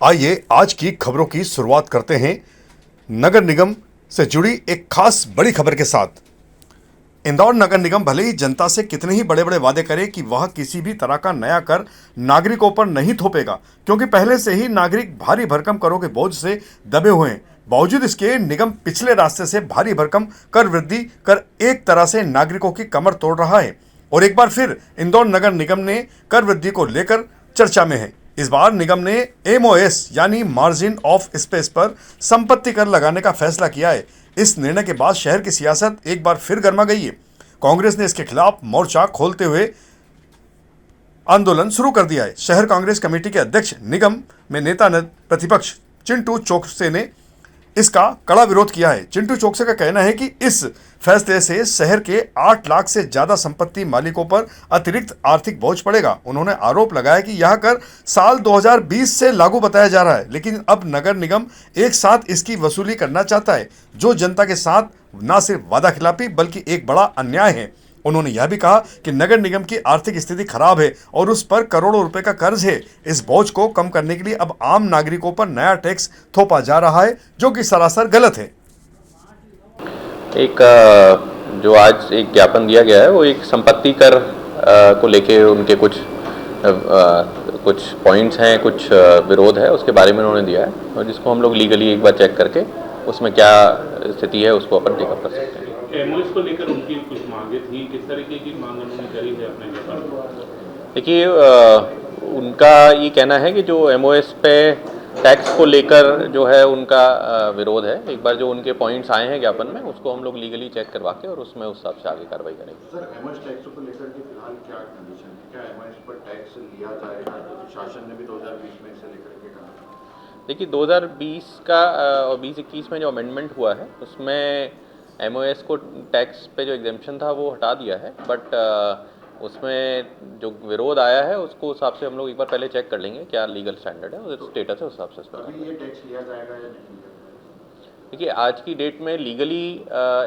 आइए आज की खबरों की शुरुआत करते हैं नगर निगम से जुड़ी एक खास बड़ी खबर के साथ। इंदौर नगर निगम भले ही जनता से कितने ही बड़े बड़े वादे करे कि वह किसी भी तरह का नया कर नागरिकों पर नहीं थोपेगा, क्योंकि पहले से ही नागरिक भारी भरकम करों के बोझ से दबे हुए हैं। बावजूद इसके निगम पिछले रास्ते से भारी भरकम कर वृद्धि कर एक तरह से नागरिकों की कमर तोड़ रहा है। और एक बार फिर इंदौर नगर निगम ने कर वृद्धि को लेकर चर्चा में है। इस बार निगम ने MOS यानी मार्जिन ऑफ स्पेस पर संपत्ति कर लगाने का फैसला किया है। इस निर्णय के बाद शहर की सियासत एक बार फिर गर्मा गई है। कांग्रेस ने इसके खिलाफ मोर्चा खोलते हुए आंदोलन शुरू कर दिया है। शहर कांग्रेस कमेटी के अध्यक्ष निगम में नेता प्रतिपक्ष चिंटू चौकसे ने इसका कड़ा विरोध किया है। चिंटू चौकसे का कहना है कि इस फैसले से शहर के 8 लाख से ज्यादा संपत्ति मालिकों पर अतिरिक्त आर्थिक बोझ पड़ेगा। उन्होंने आरोप लगाया कि यह कर साल 2020 से लागू बताया जा रहा है, लेकिन अब नगर निगम एक साथ इसकी वसूली करना चाहता है, जो जनता के साथ न सिर्फ वादा खिलाफी बल्कि एक बड़ा अन्याय है। उन्होंने यह भी कहा कि नगर निगम की आर्थिक स्थिति खराब है और उस पर करोड़ों रुपए का कर्ज है। इस बोझ को कम करने के लिए अब आम नागरिकों पर नया टैक्स थोपा जा रहा है, जो कि सरासर गलत है। जो आज एक ज्ञापन दिया गया है वो एक संपत्ति कर को लेके उनके कुछ पॉइंट्स हैं, कुछ विरोध है, उसके बारे में उन्होंने दिया है, और जिसको हम लोग लीगली एक बार चेक करके उसमें क्या स्थिति है उसको अपन टेकअप कर सकते हैं। MOS को लेकर उनकी कुछ मांगे थी, किस तरीके की मांग उन्होंने करी है अपने व्यापार? देखिए, उनका ये कहना है कि जो MOS पे टैक्स को लेकर जो है उनका विरोध है। एक बार जो उनके पॉइंट्स आए हैं ज्ञापन में, उसको हम लोग लीगली चेक करवा के और उसमें उस हिसाब से आगे कार्रवाई करेंगे। सर, MOS टैक्स को लेकर के फिलहाल क्या कंडीशन है? क्या MOS पर टैक्स लिया जाएगा? शासन ने भी 2020 में इसे लेकर के कहा। देखिए, 2020 का और 2021 में जो अमेंडमेंट हुआ है उसमें MOS को टैक्स पे जो एग्जेम्पशन था वो हटा दिया है, बट उसमें जो विरोध आया है उसको हिसाब से हम लोग एक बार पहले चेक कर लेंगे क्या लीगल स्टैंडर्ड है और स्टेटस है उस हिसाब से। अभी ये टैक्स लिया जाएगा या नहीं? देखिए, आज की डेट में लीगली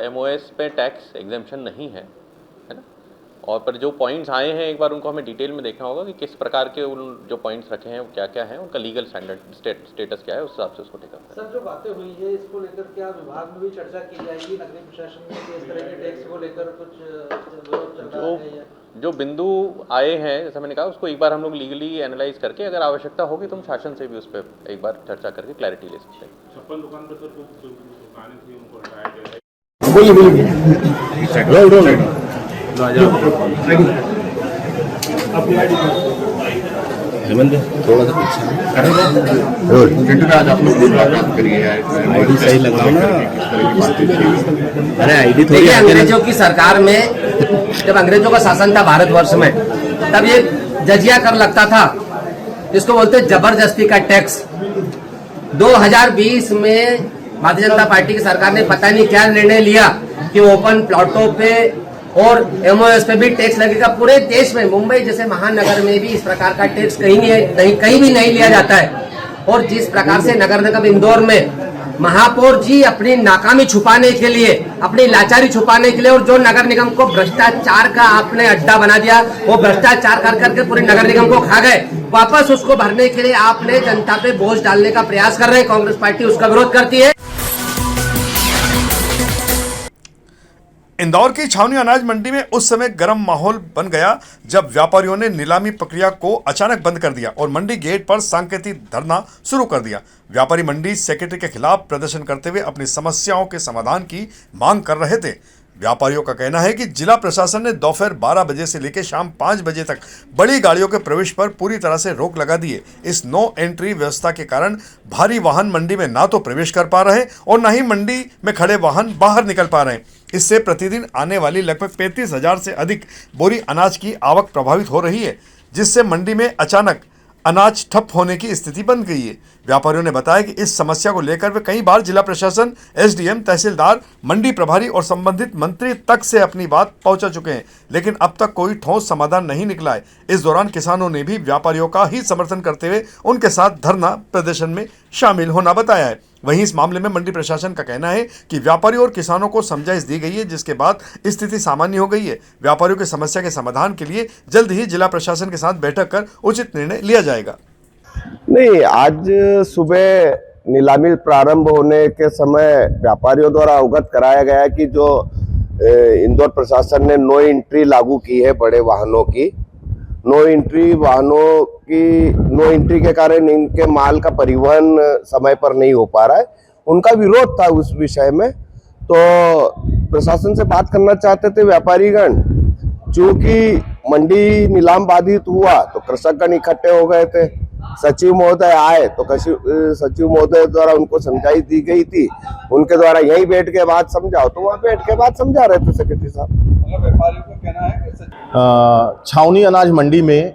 MOS पे टैक्स एग्जेम्पशन नहीं है ना, और पर जो पॉइंट्स आए हैं एक बार उनको हमें डिटेल में देखना होगा कि किस प्रकार के उन जो पॉइंट्स रखे हैं वो क्या क्या हैं, उनका लीगल स्टैंडर्ड स्टेटस क्या है, उस हिसाब से उसको टेकअप करें। सर, जो बातें हुई है इसको लेकर क्या विभाग में भी चर्चा की जाएगी? नगरीय प्रशासन में कि इस तरह के टैक्स को लेकर कुछ विरोध चल रहा है? जो बिंदु आए हैं, जैसे मैंने कहा, उसको एक बार हम लोग लीगली एनालाइज करके अगर आवश्यकता होगी तो हम शासन से भी उस पर एक बार चर्चा करके क्लैरिटी ले सकते हैं। 56 दुकान पर सर कुछ दुकानें थी उनको हटाया गया है। थोड़ा सा आज आप लोग करिए, आईडी सही लगाओ ना। अरे आईडी थोड़ी। अंग्रेजों की सरकार में जब अंग्रेजों का शासन था भारतवर्ष में, तब ये जजिया कर लगता था, जिसको बोलते जबरदस्ती का टैक्स। 2020 में भारतीय जनता पार्टी की सरकार ने पता नहीं क्या निर्णय लिया कि ओपन प्लॉटों पे और MOS पे भी टैक्स लगेगा। पूरे देश में, मुंबई जैसे महानगर में भी इस प्रकार का टैक्स कहीं भी नहीं लिया जाता है। और जिस प्रकार से नगर निगम इंदौर में महापौर जी अपनी नाकामी छुपाने के लिए, अपनी लाचारी छुपाने के लिए, और जो नगर निगम को भ्रष्टाचार का आपने अड्डा बना दिया, वो भ्रष्टाचार कर करके पूरे नगर निगम को खा गए। वापस उसको भरने के लिए आपने जनता पे बोझ डालने का प्रयास कर रहे हैं। कांग्रेस पार्टी उसका विरोध करती है। इंदौर की छावनी अनाज मंडी में उस समय गर्म माहौल बन गया जब व्यापारियों ने नीलामी प्रक्रिया को अचानक बंद कर दिया और मंडी गेट पर सांकेतिक धरना शुरू कर दिया। व्यापारी मंडी सेक्रेटरी के खिलाफ प्रदर्शन करते हुए अपनी समस्याओं के समाधान की मांग कर रहे थे। व्यापारियों का कहना है कि जिला प्रशासन ने दोपहर 12 बजे से लेकर शाम 5 बजे तक बड़ी गाड़ियों के प्रवेश पर पूरी तरह से रोक लगा दी है। इस नो एंट्री व्यवस्था के कारण भारी वाहन मंडी में ना तो प्रवेश कर पा रहे और न ही मंडी में खड़े वाहन बाहर निकल पा रहे हैं। इससे प्रतिदिन आने वाली लगभग 35,000 से अधिक बोरी अनाज की आवक प्रभावित हो रही है, जिससे मंडी में अचानक अनाज ठप होने की स्थिति बन गई है। व्यापारियों ने बताया कि इस समस्या को लेकर वे कई बार जिला प्रशासन, SDM, तहसीलदार, मंडी प्रभारी और संबंधित मंत्री तक से अपनी बात पहुंचा चुके हैं, लेकिन अब तक कोई ठोस समाधान नहीं निकला है। इस दौरान किसानों ने भी व्यापारियों का ही समर्थन करते हुए उनके साथ धरना प्रदर्शन में शामिल होना बताया है। वहीं इस मामले में मंडी प्रशासन का कहना है कि व्यापारियों और किसानों को समझाइश दी गई है, जिसके बाद स्थिति सामान्य हो गई है। व्यापारियों की समस्या के समाधान के लिए जल्द ही जिला प्रशासन के साथ बैठक कर उचित निर्णय लिया जाएगा। नहीं, आज सुबह नीलामी प्रारंभ होने के समय व्यापारियों द्वारा अवगत कराया गया कि जो इंदौर प्रशासन ने नो एंट्री लागू की है बड़े वाहनों की, नो एंट्री के कारण इनके माल का परिवहन समय पर नहीं हो पा रहा है। उनका विरोध था उस विषय में, तो प्रशासन से बात करना चाहते थे व्यापारीगण। चूंकि मंडी नीलाम बाधित हुआ तो कृषकगण इकट्ठे हो गए थे, सचिव महोदय आए तो सचिव महोदय द्वारा उनको समझाई दी गई थी, उनके द्वारा यहीं बैठ के बात समझाओ, तो वहाँ बैठ के बात समझा रहे थे सेक्रेटरी साहब। व्यापारियों का कहना है कि छावनी अनाज मंडी में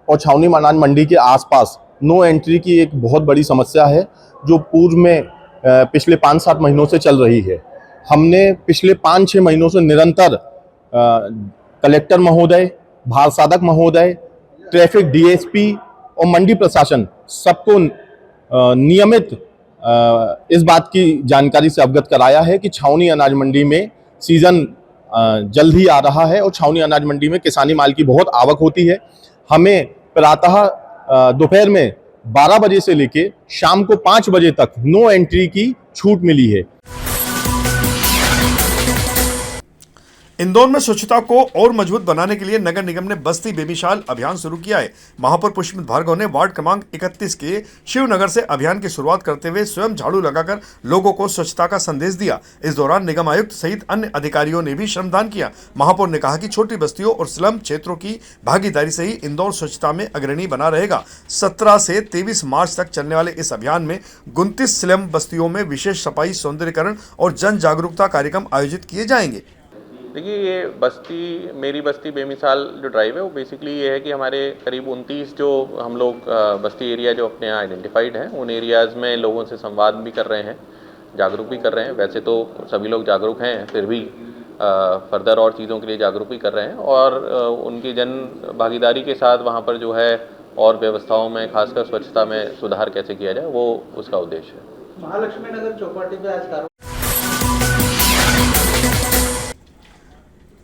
और छावनी अनाज मंडी के आसपास नो एंट्री की एक बहुत बड़ी समस्या है, जो पूर्व में पिछले 5-7 महीनों से चल रही है। हमने पिछले 5-6 महीनों से निरंतर कलेक्टर महोदय, भारत साधक महोदय, ट्रैफिक डीएसपी और मंडी प्रशासन सबको नियमित इस बात की जानकारी से अवगत कराया है कि छावनी अनाज मंडी में सीजन जल्द ही आ रहा है और छावनी अनाज मंडी में किसानी माल की बहुत आवक होती है। हमें प्रातः दोपहर में 12 बजे से लेके शाम को 5 बजे तक नो एंट्री की छूट मिली है। इंदौर में स्वच्छता को और मजबूत बनाने के लिए नगर निगम ने बस्ती बेमिसाल अभियान शुरू किया है। महापौर पुष्पित भार्गव ने वार्ड क्रमांक 31 के शिवनगर से अभियान की शुरुआत करते हुए स्वयं झाड़ू लगाकर लोगों को स्वच्छता का संदेश दिया। इस दौरान निगम आयुक्त सहित अन्य अधिकारियों ने भी श्रमदान किया। महापौर ने कहा कि छोटी बस्तियों और स्लम क्षेत्रों की भागीदारी से ही इंदौर स्वच्छता में अग्रणी बना रहेगा। 17 से 23 मार्च तक चलने वाले इस अभियान में 29 स्लम बस्तियों में विशेष सफाई, सौंदर्यीकरण और जन जागरूकता कार्यक्रम आयोजित किए जाएंगे। देखिए, ये बस्ती मेरी बस्ती बेमिसाल जो ड्राइव है वो बेसिकली ये है कि हमारे करीब 29 जो हम लोग बस्ती एरिया जो अपने यहाँ आइडेंटिफाइड हैं, उन एरियाज़ में लोगों से संवाद भी कर रहे हैं, जागरूक भी कर रहे हैं। वैसे तो सभी लोग जागरूक हैं, फिर भी फर्दर और चीज़ों के लिए जागरूक भी कर रहे हैं और उनकी जन भागीदारी के साथ वहाँ पर जो है और व्यवस्थाओं में, खासकर स्वच्छता में सुधार कैसे किया जाए, वो उसका उद्देश्य है। महालक्ष्मी नगर चौपाटी पे आज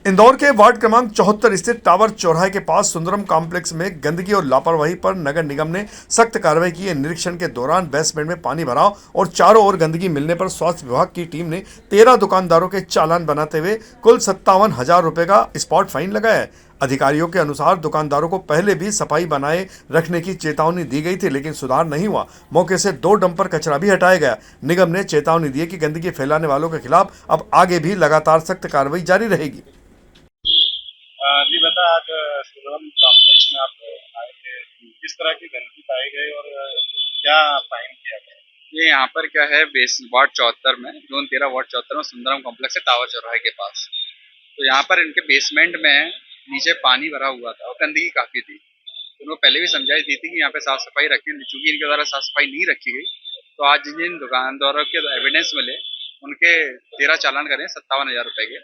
इंदौर के वार्ड क्रमांक 74 स्थित टावर चौराहे के पास सुंदरम कॉम्प्लेक्स में गंदगी और लापरवाही पर नगर निगम ने सख्त कार्रवाई की है। निरीक्षण के दौरान बेसमेंट में पानी भराव और चारों ओर गंदगी मिलने पर स्वास्थ्य विभाग की टीम ने 13 दुकानदारों के चालान बनाते हुए कुल 57,000 रुपए का स्पॉट फाइन लगाया है। अधिकारियों के अनुसार दुकानदारों को पहले भी सफाई बनाए रखने की चेतावनी दी गई थी, लेकिन सुधार नहीं हुआ। मौके से 2 डंपर कचरा भी हटाया गया। निगम ने चेतावनी दी है कि गंदगी फैलाने वालों के खिलाफ अब आगे भी लगातार सख्त कार्रवाई जारी रहेगी। जी बता, आज सुंदरम कॉम्प्लेक्स में आप आए थे, किस तरह की गंदगी पाई गई और क्या फाइन किया गया? ये यहाँ पर क्या है, वार्ड 74 में, जोन 13 वार्ड 74 में सुंदरम कॉम्प्लेक्स है टावर चौराहे के पास। तो यहाँ पर इनके बेसमेंट में नीचे पानी भरा हुआ था और गंदगी काफ़ी थी। तो उन्होंने पहले भी समझाई दी थी कि यहाँ पे साफ़ सफाई रखें, चूँकि इनके द्वारा साफ़ सफाई नहीं रखी गई, तो आज जिन दुकानदारों के एविडेंस मिले उनके 13 चालान करें 57,000 रुपये के,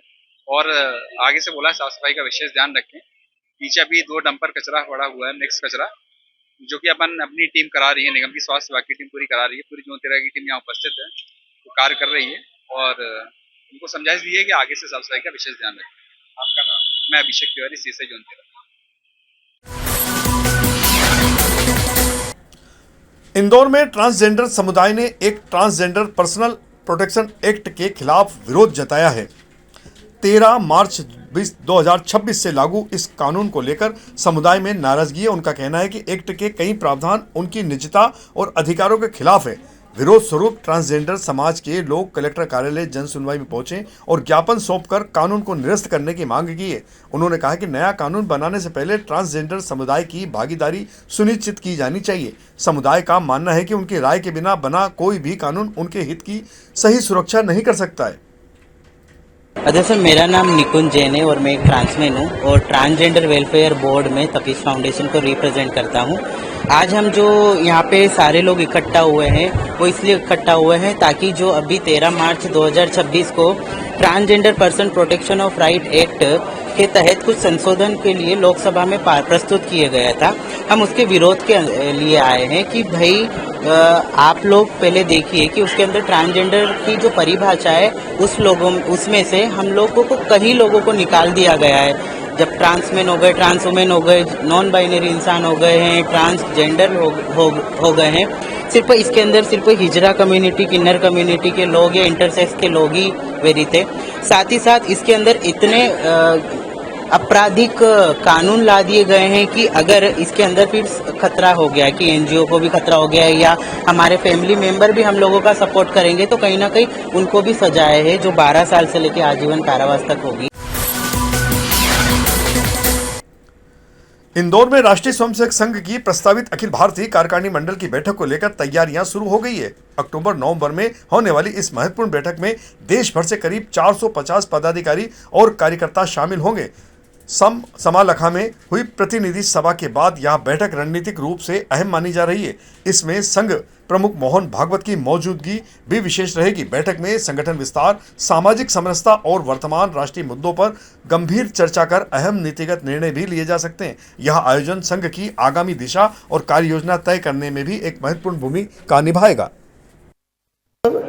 और आगे से बोला साफ सफाई का विशेष ध्यान रखें। नीचे अभी 2 डंपर कचरा पड़ा हुआ है, मिक्स कचरा, जो कि अपन अपनी टीम करा रही है, निगम की स्वास्थ्य विभाग की टीम पूरी करा रही है। पूरी जोन 13 की टीम यहाँ उपस्थित है, तो कार्य कर रही है और उनको समझाइश दी है कि आगे से साफ सफाई का विशेष ध्यान रखें। आपका नाम? मैं अभिषेक तिवारी, सीएसआई जोन 13। इंदौर में ट्रांसजेंडर समुदाय ने एक ट्रांसजेंडर पर्सनल प्रोटेक्शन एक्ट के खिलाफ विरोध जताया है। 13 मार्च 2026 से लागू इस कानून को लेकर समुदाय में नाराजगी है। उनका कहना है कि एक्ट के कई प्रावधान उनकी निजता और अधिकारों के खिलाफ है। विरोध स्वरूप ट्रांसजेंडर समाज के लोग कलेक्टर कार्यालय जन सुनवाई में पहुंचे और ज्ञापन सौंपकर कानून को निरस्त करने की मांग की है। उन्होंने कहा कि नया कानून बनाने से पहले ट्रांसजेंडर समुदाय की भागीदारी सुनिश्चित की जानी चाहिए। समुदाय का मानना है कि उनकी राय के बिना बना कोई भी कानून उनके हित की सही सुरक्षा नहीं कर सकता है। दरअसल मेरा नाम निकुंज जैन है और मैं एक ट्रांसमैन हूँ और ट्रांसजेंडर वेलफेयर बोर्ड में तपीस फाउंडेशन को रिप्रेजेंट करता हूँ। आज हम जो यहाँ पे सारे लोग इकट्ठा हुए हैं वो इसलिए इकट्ठा हुए हैं ताकि जो अभी 13 मार्च 2026 को transgender person protection of right act के तहत कुछ संशोधन के लिए लोकसभा में प्रस्तुत किया गया था, हम उसके विरोध के लिए आए हैं कि भाई आप लोग पहले देखिए कि उसके अंदर ट्रांसजेंडर की जो परिभाषा है उसमें से हम लोगों को कई लोगों को निकाल दिया गया है। जब ट्रांसमैन हो गए, ट्रांस वुमेन हो गए, नॉन बाइनरी इंसान हो गए हैं, ट्रांसजेंडर हो गए हैं, सिर्फ इसके अंदर सिर्फ हिजरा कम्युनिटी, किन्नर कम्युनिटी के लोग या इंटरसेक्स के लोग ही वेरी थे। साथ ही साथ इसके अंदर इतने आपराधिक कानून ला दिए गए हैं कि अगर इसके अंदर फिर खतरा हो गया कि एनजीओ को भी खतरा हो गया है या हमारे फैमिली मेंबर भी हम लोगों का सपोर्ट करेंगे तो कहीं ना कहीं उनको भी सजाएं है जो 12 साल से लेकर आजीवन कारावास तक होगी। इंदौर में राष्ट्रीय स्वयंसेवक संघ की प्रस्तावित अखिल भारतीय कार्यकारिणी मंडल की बैठक को लेकर तैयारियां शुरू हो गई है। अक्टूबर-नवंबर में होने वाली इस महत्वपूर्ण बैठक में देश भर से करीब 450 पदाधिकारी और कार्यकर्ता शामिल होंगे। समालखा में हुई प्रतिनिधि सभा के बाद यह बैठक रणनीतिक रूप से अहम मानी जा रही है। इसमें संघ प्रमुख मोहन भागवत की मौजूदगी भी विशेष रहेगी। बैठक में संगठन विस्तार, सामाजिक समरसता और वर्तमान राष्ट्रीय मुद्दों पर गंभीर चर्चा कर अहम नीतिगत निर्णय भी लिए जा सकते हैं। यह आयोजन संघ की आगामी दिशा और कार्य योजना तय करने में भी एक महत्वपूर्ण भूमिका निभाएगा।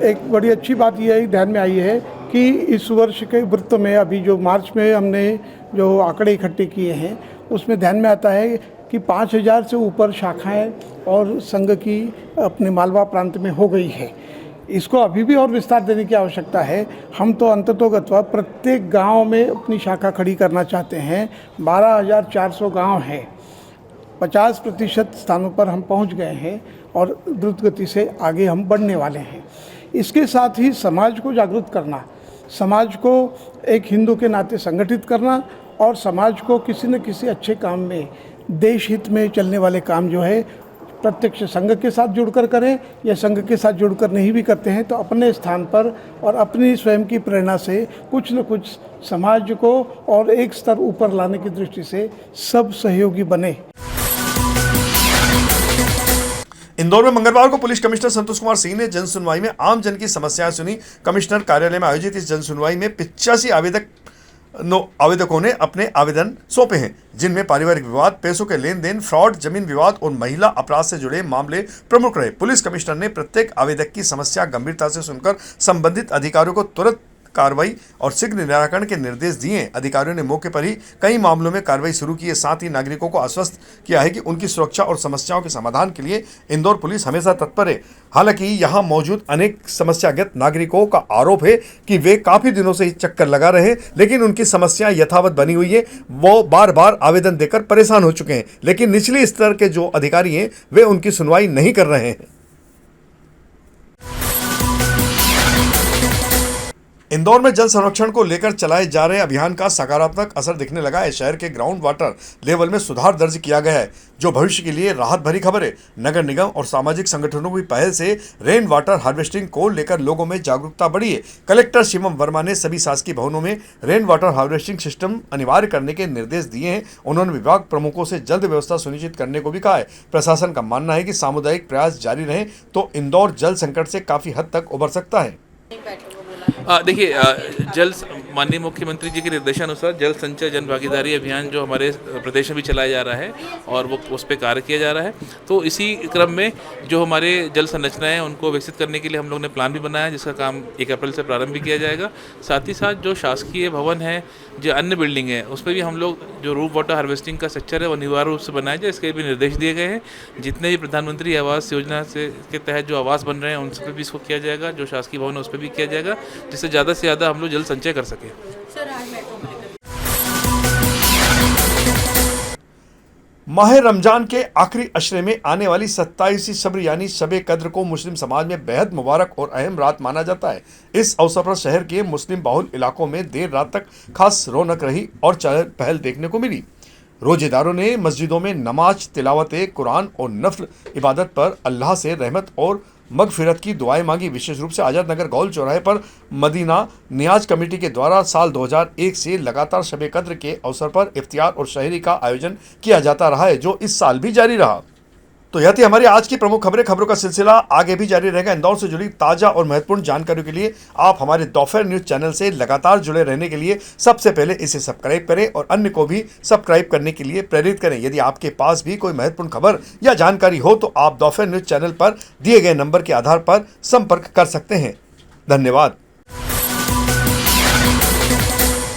एक बड़ी अच्छी बात यह ध्यान में आई है कि इस वर्ष के वृत्त में अभी जो मार्च में हमने जो आंकड़े इकट्ठे किए हैं उसमें ध्यान में आता है कि 5000 से ऊपर शाखाएं और संघ की अपने मालवा प्रांत में हो गई है। इसको अभी भी और विस्तार देने की आवश्यकता है। हम तो अंततोगत्वा प्रत्येक गांव में अपनी शाखा खड़ी करना चाहते हैं। 12,400 गांव हैं, 50% स्थानों पर हम पहुंच गए हैं और द्रुत गति से आगे हम बढ़ने वाले हैं। इसके साथ ही समाज को जागरूक करना, समाज को एक हिंदू के नाते संगठित करना और समाज को किसी न किसी अच्छे काम में, देश हित में चलने वाले काम जो है प्रत्यक्ष संघ के साथ जुड़कर करें या संघ के साथ जुड़कर नहीं भी करते हैं तो अपने स्थान पर और अपनी स्वयं की प्रेरणा से कुछ न कुछ समाज को और एक स्तर ऊपर लाने की दृष्टि से सब सहयोगी बने। इंदौर में मंगलवार को पुलिस कमिश्नर संतोष कुमार सिंह ने जन सुनवाई में आम जन की समस्याएं सुनी। कमिश्नर कार्यालय में आयोजित इस जन सुनवाई में 85 आवेदकों ने अपने आवेदन सौंपे हैं, जिनमें पारिवारिक विवाद, पैसों के लेन देन, फ्रॉड, जमीन विवाद और महिला अपराध से जुड़े मामले प्रमुख रहे। पुलिस कमिश्नर ने प्रत्येक आवेदक की समस्या गंभीरता से सुनकर संबंधित अधिकारियों को तुरंत कार्रवाई और शीघ्र निराकरण के निर्देश दिए। अधिकारियों ने मौके पर ही कई मामलों में कार्रवाई शुरू की है। साथ ही नागरिकों को आश्वस्त किया है कि उनकी सुरक्षा और समस्याओं के समाधान के लिए इंदौर पुलिस हमेशा तत्पर है। हालांकि यहां मौजूद अनेक समस्याग्रस्त नागरिकों का आरोप है कि वे काफी दिनों से चक्कर लगा रहे हैं, लेकिन उनकी समस्याएं यथावत बनी हुई है। वो बार बार आवेदन देकर परेशान हो चुके हैं, लेकिन निचले स्तर के जो अधिकारी हैं वे उनकी सुनवाई नहीं कर रहे हैं। इंदौर में जल संरक्षण को लेकर चलाए जा रहे अभियान का सकारात्मक असर दिखने लगा है। शहर के ग्राउंड वाटर लेवल में सुधार दर्ज किया गया है, जो भविष्य के लिए राहत भरी खबर है। नगर निगम और सामाजिक संगठनों की पहल से रेन वाटर हार्वेस्टिंग को लेकर लोगों में जागरूकता बढ़ी है। कलेक्टर शिवम वर्मा ने सभी शासकीय भवनों में रेन वाटर हार्वेस्टिंग सिस्टम अनिवार्य करने के निर्देश दिए हैं। उन्होंने विभाग प्रमुखों से जल्द व्यवस्था सुनिश्चित करने को भी कहा है। प्रशासन का मानना है कि सामुदायिक प्रयास जारी रहे तो इंदौर जल संकट से काफी हद तक उबर सकता है। देखिए, जल माननीय मुख्यमंत्री जी के निर्देशानुसार जल संचय जन भागीदारी अभियान जो हमारे प्रदेश में भी चलाया जा रहा है और वो उस पर कार्य किया जा रहा है। तो इसी क्रम में जो हमारे जल संरचनाएं हैं उनको विकसित करने के लिए हम लोग ने प्लान भी बनाया, जिसका काम 1 अप्रैल से प्रारंभ भी किया जाएगा। साथ ही साथ जो शासकीय भवन है, जो अन्य बिल्डिंग है, उस पर भी हम लोग जो रूफ वाटर हार्वेस्टिंग का स्ट्रक्चर है वो अनिवार्य रूप से बनाया जाए, इसके भी निर्देश दिए गए हैं। जितने भी प्रधानमंत्री आवास योजना से के तहत जो आवास बन रहे हैं उन सब पर भी इसको किया जाएगा, जो शासकीय भवन है उस पर भी किया जाएगा, जिससे ज़्यादा से ज़्यादा हम लोग जल संचय कर सकें। माह रमजान के आखिरी अशरे में आने वाली 27वीं शब यानी शबे कद्र को मुस्लिम समाज में बेहद मुबारक और अहम रात माना जाता है। इस अवसर पर शहर के मुस्लिम बाहुल इलाकों में देर रात तक खास रौनक रही और चहल पहल देखने को मिली। रोजेदारों ने मस्जिदों में नमाज, तिलावत कुरान और नफल इबादत पर अल्लाह से रहमत और मगफिरत की दुआएं मांगी। विशेष रूप से आजाद नगर गौल चौराहे पर मदीना नियाज कमेटी के द्वारा साल 2001 से लगातार शबे कद्र के अवसर पर इफ्तियार और शहरी का आयोजन किया जाता रहा है, जो इस साल भी जारी रहा। तो यह थी हमारी आज की प्रमुख खबरों का सिलसिला आगे भी जारी रहेगा। इंदौर से जुड़ी ताज़ा और महत्वपूर्ण जानकारियों के लिए आप हमारे दोपहर न्यूज़ चैनल से लगातार जुड़े रहने के लिए सबसे पहले इसे सब्सक्राइब करें और अन्य को भी सब्सक्राइब करने के लिए प्रेरित करें। यदि आपके पास भी कोई महत्वपूर्ण खबर या जानकारी हो तो आप दोपहर न्यूज़ चैनल पर दिए गए नंबर के आधार पर संपर्क कर सकते हैं। धन्यवाद।